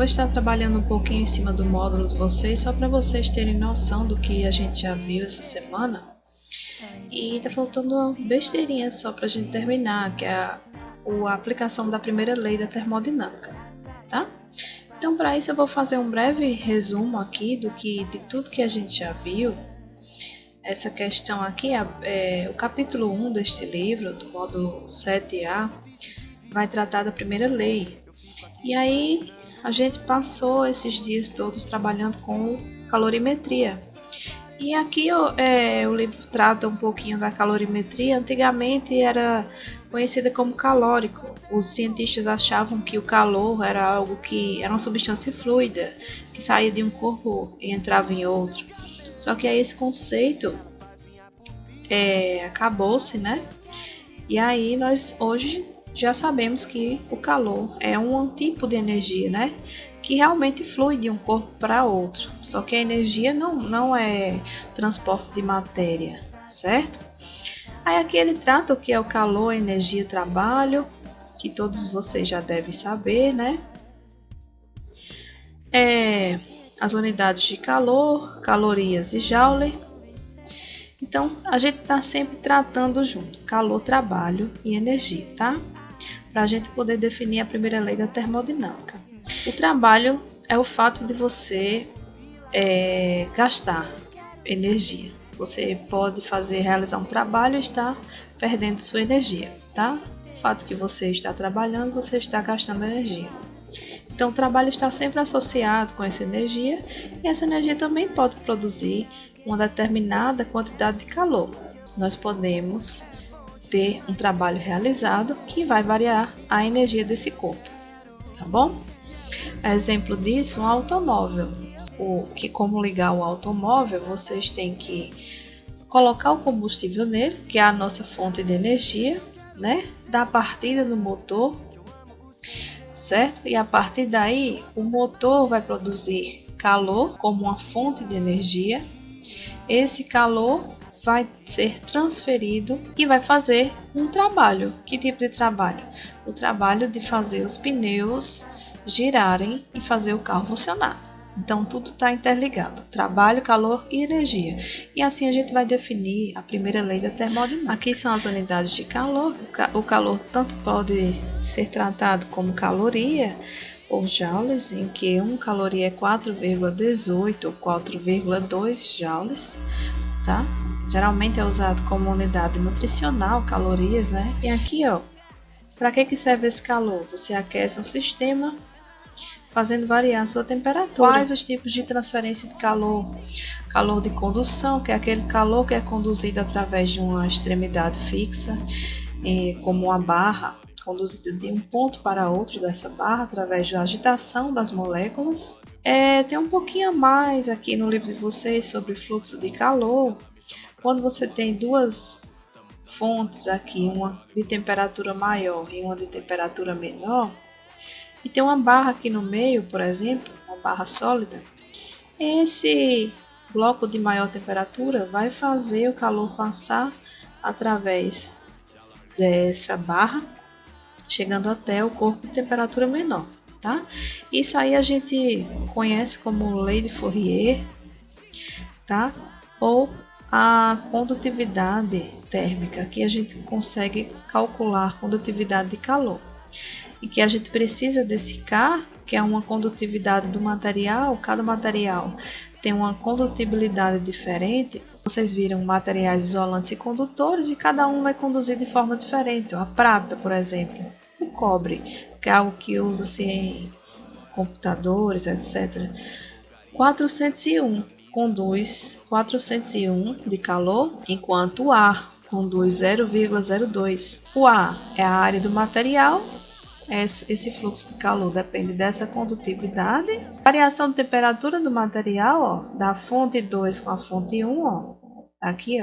estar trabalhando um pouquinho em cima do módulo de vocês, só para vocês terem noção do que a gente já viu essa semana. E tá faltando uma besteirinha só para a gente terminar, que é a aplicação da primeira lei da termodinâmica, tá? Então, para isso eu vou fazer um breve resumo aqui de tudo que a gente já viu. Essa questão aqui é o capítulo 1 deste livro, do módulo 7A, vai tratar da primeira lei. E aí a gente passou esses dias todos trabalhando com calorimetria. E aqui o livro trata um pouquinho da calorimetria. Antigamente era conhecida como calórico. Os cientistas achavam que o calor era algo que era uma substância fluida, que saía de um corpo e entrava em outro. Só que aí esse conceito acabou-se, né? E aí nós hoje já sabemos que o calor é um tipo de energia, né? Que realmente flui de um corpo para outro. Só que a energia não é transporte de matéria, certo? Aí aqui ele trata o que é o calor, energia, trabalho, que todos vocês já devem saber, né? As unidades de calor, calorias e joule. Então, a gente está sempre tratando junto, calor, trabalho e energia, tá? Para a gente poder definir a primeira lei da termodinâmica. O trabalho é o fato de você gastar energia. Você pode realizar um trabalho e estar perdendo sua energia, tá? O fato que você está trabalhando, você está gastando energia. Então, o trabalho está sempre associado com essa energia e essa energia também pode produzir uma determinada quantidade de calor. Nós podemos ter um trabalho realizado que vai variar a energia desse corpo, tá bom? Exemplo disso, um automóvel. Como ligar o automóvel, vocês têm que colocar o combustível nele, que é a nossa fonte de energia, né? Dar partida no motor, certo? E a partir daí, o motor vai produzir calor como uma fonte de energia. Esse calor vai ser transferido e vai fazer um trabalho. Que tipo de trabalho? O trabalho de fazer os pneus girarem e fazer o carro funcionar. Então, tudo está interligado. Trabalho, calor e energia. E assim a gente vai definir a primeira lei da termodinâmica. Aqui são as unidades de calor. O calor tanto pode ser tratado como caloria ou joules, em que 1 caloria é 4,18 ou 4,2 joules, tá? Geralmente é usado como unidade nutricional, calorias, né? E aqui, para que serve esse calor? Você aquece um sistema fazendo variar a sua temperatura. Quais os tipos de transferência de calor? Calor de condução, que é aquele calor que é conduzido através de uma extremidade fixa, como uma barra, conduzida de um ponto para outro dessa barra através da agitação das moléculas. Tem um pouquinho a mais aqui no livro de vocês sobre fluxo de calor. Quando você tem duas fontes aqui, uma de temperatura maior e uma de temperatura menor, e tem uma barra aqui no meio, por exemplo, uma barra sólida, esse bloco de maior temperatura vai fazer o calor passar através dessa barra, chegando até o corpo de temperatura menor, tá? Isso aí a gente conhece como lei de Fourier, tá? Ou a condutividade térmica, que a gente consegue calcular a condutividade de calor. E que a gente precisa desse K, que é uma condutividade do material. Cada material tem uma condutibilidade diferente. Vocês viram materiais isolantes e condutores, e cada um vai conduzir de forma diferente. A prata, por exemplo, o cobre, que é algo que usa-se em computadores, etc. 401 conduz 401 de calor, enquanto o ar conduz 0,02. O ar é a área do material. Esse fluxo de calor depende dessa condutividade. Variação de temperatura do material, da fonte 2 com a fonte 1, aqui,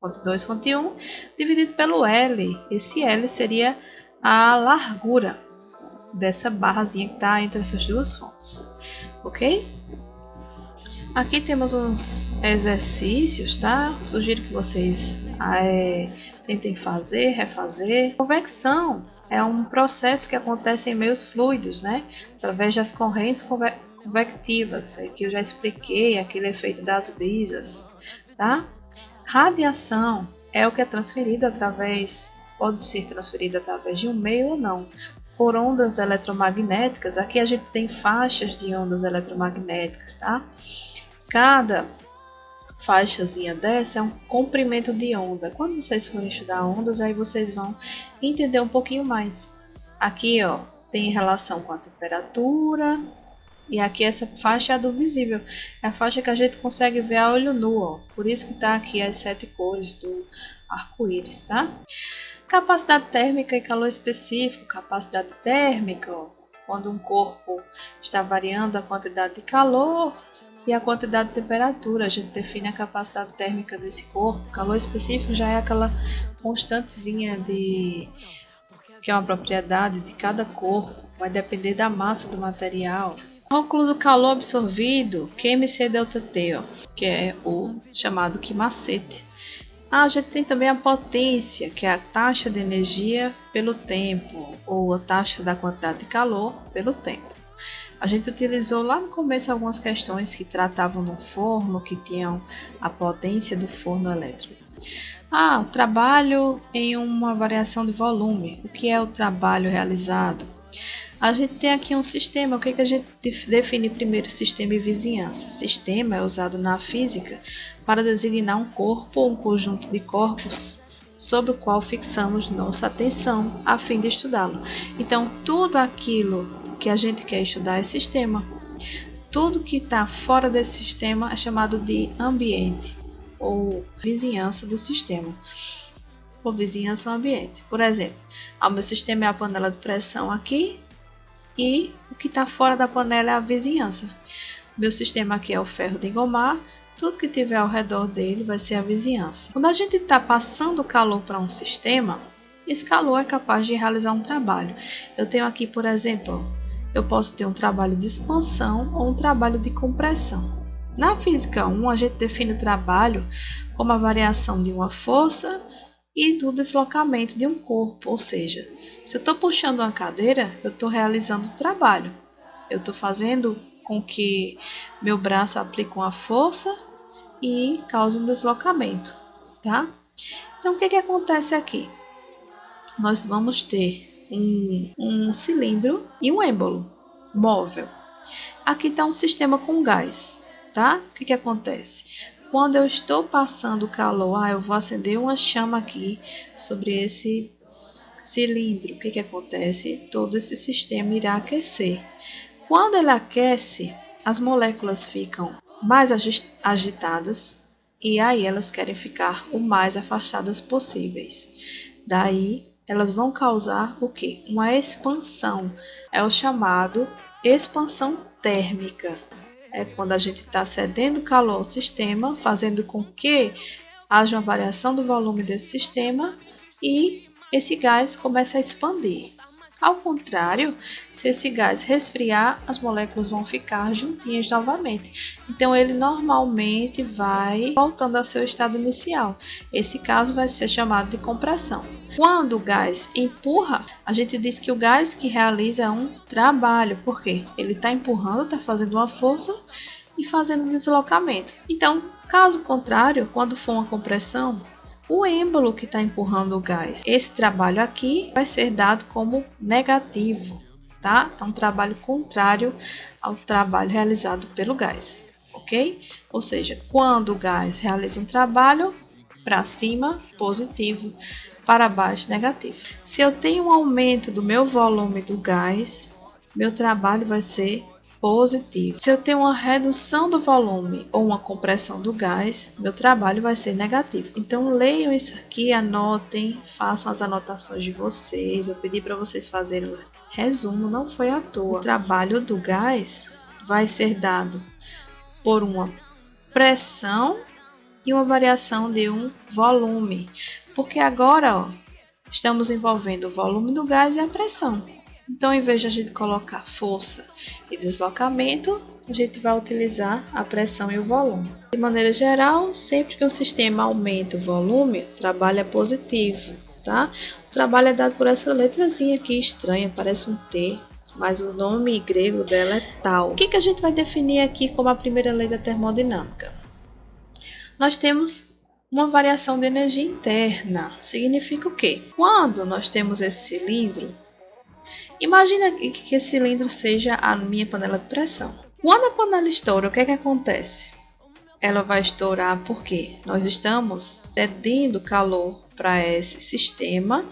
fonte 2, fonte 1, dividido pelo L. Esse L seria a largura dessa barrazinha que está entre essas duas fontes, ok? Aqui temos uns exercícios, tá? Sugiro que vocês tentem fazer, refazer. Convecção é um processo que acontece em meios fluidos, né? Através das correntes convectivas, que eu já expliquei, aquele efeito das brisas, tá? Radiação é o que é transferido pode ser transferido através de um meio ou não, por ondas eletromagnéticas. Aqui a gente tem faixas de ondas eletromagnéticas, tá? Cada faixazinha dessa é um comprimento de onda. Quando vocês forem estudar ondas, aí vocês vão entender um pouquinho mais. Aqui, ó, tem relação com a temperatura. E aqui essa faixa é a do visível. É a faixa que a gente consegue ver a olho nu, ó. Por isso que tá aqui as 7 cores do arco-íris, tá? Capacidade térmica e calor específico. Capacidade térmica, ó, quando um corpo está variando a quantidade de calor e a quantidade de temperatura. A gente define a capacidade térmica desse corpo. Calor específico já é aquela constantezinha que é uma propriedade de cada corpo. Vai depender da massa do material. Cálculo do calor absorvido, QMC∆T, ó, que é o chamado Q-macete. A gente tem também a potência, que é a taxa de energia pelo tempo, ou a taxa da quantidade de calor pelo tempo. A gente utilizou lá no começo algumas questões que tratavam do forno, que tinham a potência do forno elétrico. Trabalho em uma variação de volume. O que é o trabalho realizado? A gente tem aqui um sistema. O que a gente define primeiro? Sistema e vizinhança. Sistema é usado na física para designar um corpo ou um conjunto de corpos sobre o qual fixamos nossa atenção a fim de estudá-lo. Então, tudo aquilo que a gente quer estudar é sistema. Tudo que está fora desse sistema é chamado de ambiente ou vizinhança do sistema. Ou vizinhança ou ambiente. Por exemplo, o meu sistema é a panela de pressão aqui. E o que está fora da panela é a vizinhança. Meu sistema aqui é o ferro de engomar. Tudo que tiver ao redor dele vai ser a vizinhança. Quando a gente está passando calor para um sistema, esse calor é capaz de realizar um trabalho. Eu tenho aqui, por exemplo, eu posso ter um trabalho de expansão ou um trabalho de compressão. Na física 1, a gente define o trabalho como a variação de uma força e do deslocamento de um corpo, ou seja, se eu estou puxando uma cadeira, eu estou realizando o trabalho. Eu estou fazendo com que meu braço aplique uma força e cause um deslocamento, tá? Então, o que acontece aqui? Nós vamos ter um cilindro e um êmbolo móvel. Aqui está um sistema com gás, tá? O que acontece? Quando eu estou passando calor, eu vou acender uma chama aqui sobre esse cilindro. O que acontece? Todo esse sistema irá aquecer. Quando ele aquece, as moléculas ficam mais agitadas e aí elas querem ficar o mais afastadas possíveis. Daí, elas vão causar o quê? Uma expansão. É o chamado expansão térmica. É quando a gente está cedendo calor ao sistema, fazendo com que haja uma variação do volume desse sistema e esse gás começa a expandir. Ao contrário, se esse gás resfriar, as moléculas vão ficar juntinhas novamente. Então, ele normalmente vai voltando ao seu estado inicial. Esse caso vai ser chamado de compressão. Quando o gás empurra, a gente diz que o gás que realiza um trabalho. Por quê? Ele está empurrando, está fazendo uma força e fazendo um deslocamento. Então, caso contrário, quando for uma compressão, o êmbolo que está empurrando o gás. Esse trabalho aqui vai ser dado como negativo, tá? É um trabalho contrário ao trabalho realizado pelo gás, ok? Ou seja, quando o gás realiza um trabalho, para cima, positivo, para baixo, negativo. Se eu tenho um aumento do meu volume do gás, meu trabalho vai ser positivo. Se eu tenho uma redução do volume ou uma compressão do gás, meu trabalho vai ser negativo. Então, leiam isso aqui, anotem, façam as anotações de vocês. Eu pedi para vocês fazerem o resumo, não foi à toa. O trabalho do gás vai ser dado por uma pressão e uma variação de um volume. Porque agora, estamos envolvendo o volume do gás e a pressão. Então, em vez de a gente colocar força e deslocamento, a gente vai utilizar a pressão e o volume. De maneira geral, sempre que o sistema aumenta o volume, o trabalho é positivo, tá? O trabalho é dado por essa letrazinha aqui estranha, parece um T, mas o nome grego dela é tal. O que a gente vai definir aqui como a primeira lei da termodinâmica? Nós temos uma variação de energia interna. Significa o quê? Quando nós temos esse cilindro, imagina que esse cilindro seja a minha panela de pressão. Quando a panela estoura, o que acontece? Ela vai estourar porque nós estamos cedendo calor para esse sistema,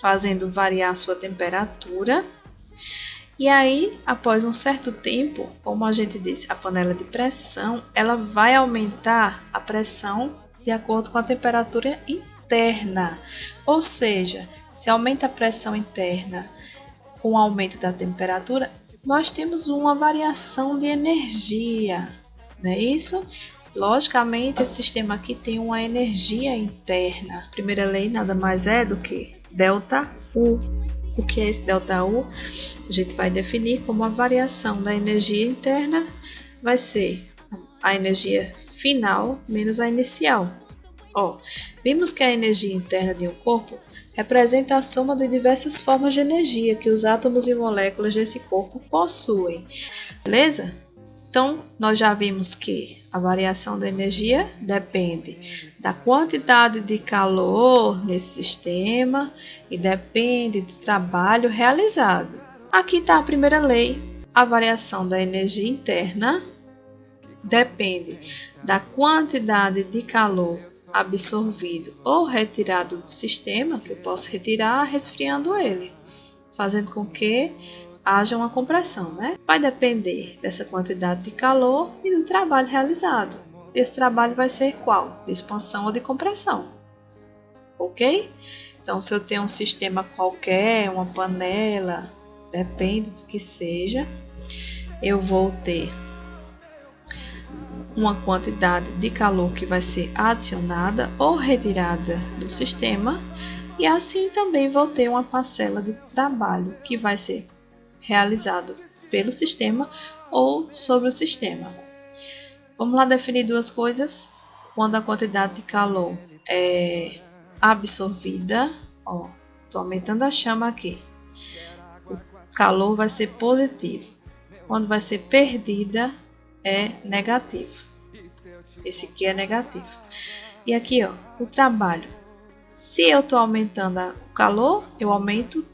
fazendo variar sua temperatura. E aí, após um certo tempo, como a gente disse, a panela de pressão, ela vai aumentar a pressão de acordo com a temperatura interna. Ou seja, se aumenta a pressão interna com o aumento da temperatura, nós temos uma variação de energia, não é isso? Logicamente, esse sistema aqui tem uma energia interna. A primeira lei nada mais é do que ΔU. O que é esse ΔU? A gente vai definir como a variação da energia interna vai ser a energia final menos a inicial. Vimos que a energia interna de um corpo representa a soma de diversas formas de energia que os átomos e moléculas desse corpo possuem. Beleza? Então, nós já vimos que a variação da energia depende da quantidade de calor nesse sistema e depende do trabalho realizado. Aqui está a primeira lei. A variação da energia interna depende da quantidade de calor absorvido ou retirado do sistema, que eu posso retirar resfriando ele, fazendo com que haja uma compressão, né? Vai depender dessa quantidade de calor e do trabalho realizado. Esse trabalho vai ser qual? De expansão ou de compressão, ok? Então, se eu tenho um sistema qualquer, uma panela, depende do que seja, eu vou ter uma quantidade de calor que vai ser adicionada ou retirada do sistema, e assim também vou ter uma parcela de trabalho que vai ser realizado pelo sistema ou sobre o sistema. Vamos lá definir duas coisas. Quando a quantidade de calor é absorvida, estou aumentando a chama aqui, o calor vai ser positivo. Quando vai ser perdida, é negativo. Esse aqui é negativo. E aqui, o trabalho. Se eu estou aumentando o calor, eu aumento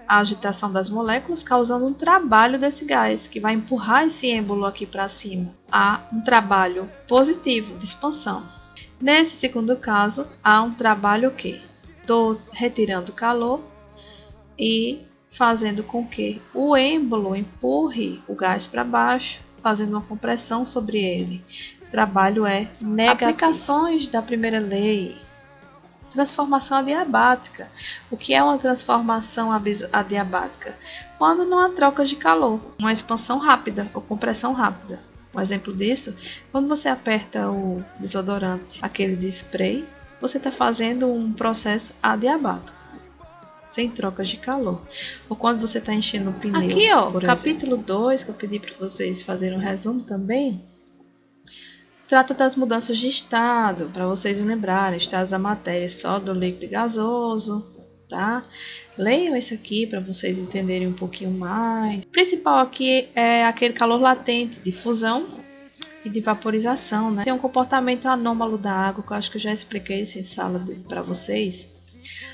a agitação das moléculas, causando um trabalho desse gás, que vai empurrar esse êmbolo aqui para cima. Há um trabalho positivo de expansão. Nesse segundo caso, há um trabalho que estou retirando calor e fazendo com que o êmbolo empurre o gás para baixo, fazendo uma compressão sobre ele. O trabalho é negativo. Aplicações da primeira lei. Transformação adiabática. O que é uma transformação adiabática? Quando não há trocas de calor, uma expansão rápida ou compressão rápida. Um exemplo disso, quando você aperta o desodorante, aquele de spray, você está fazendo um processo adiabático, sem trocas de calor. Ou quando você está enchendo um pneu. Aqui, capítulo 2, que eu pedi para vocês fazerem um resumo também, trata das mudanças de estado, para vocês lembrarem, estados da matéria, sólido, líquido e gasoso, tá? Leiam esse aqui para vocês entenderem um pouquinho mais. O principal aqui é aquele calor latente de fusão e de vaporização, né? Tem um comportamento anômalo da água, que eu acho que eu já expliquei isso em sala para vocês.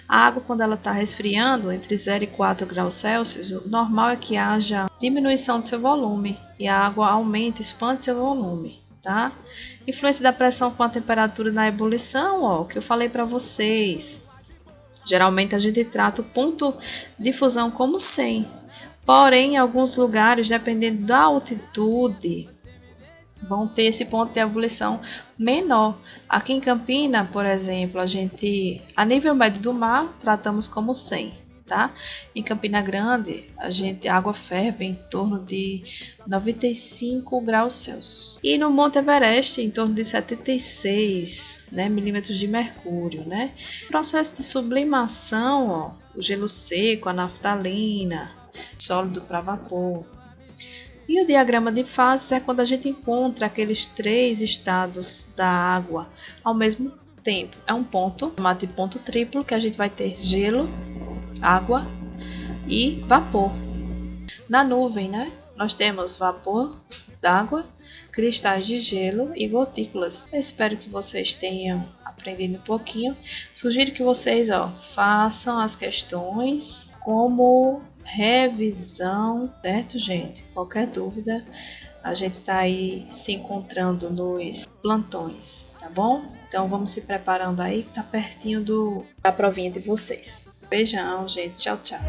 A água, quando ela está resfriando entre 0 e 4 graus Celsius, o normal é que haja diminuição do seu volume e a água aumenta, expande seu volume, tá? Influência da pressão com a temperatura na ebulição, o que eu falei para vocês. Geralmente a gente trata o ponto de fusão como 100, porém em alguns lugares, dependendo da altitude, vão ter esse ponto de ebulição menor. Aqui em Campina, por exemplo, a nível médio do mar, tratamos como 100, tá? Em Campina Grande, a água ferve em torno de 95 graus Celsius. E no Monte Everest, em torno de 76, milímetros de mercúrio, né? Processo de sublimação, o gelo seco, a naftalina, sólido para vapor. E o diagrama de fases é quando a gente encontra aqueles 3 estados da água ao mesmo tempo é um ponto, chamado de ponto triplo, que a gente vai ter gelo, água e vapor. Na nuvem, né, nós temos vapor d'água, cristais de gelo e gotículas. Eu espero que vocês tenham aprendido um pouquinho. Sugiro que vocês façam as questões como revisão, certo, gente? Qualquer dúvida, a gente está aí se encontrando nos plantões, tá bom? Então vamos se preparando aí que tá pertinho da provinha de vocês. Beijão, gente. Tchau, tchau.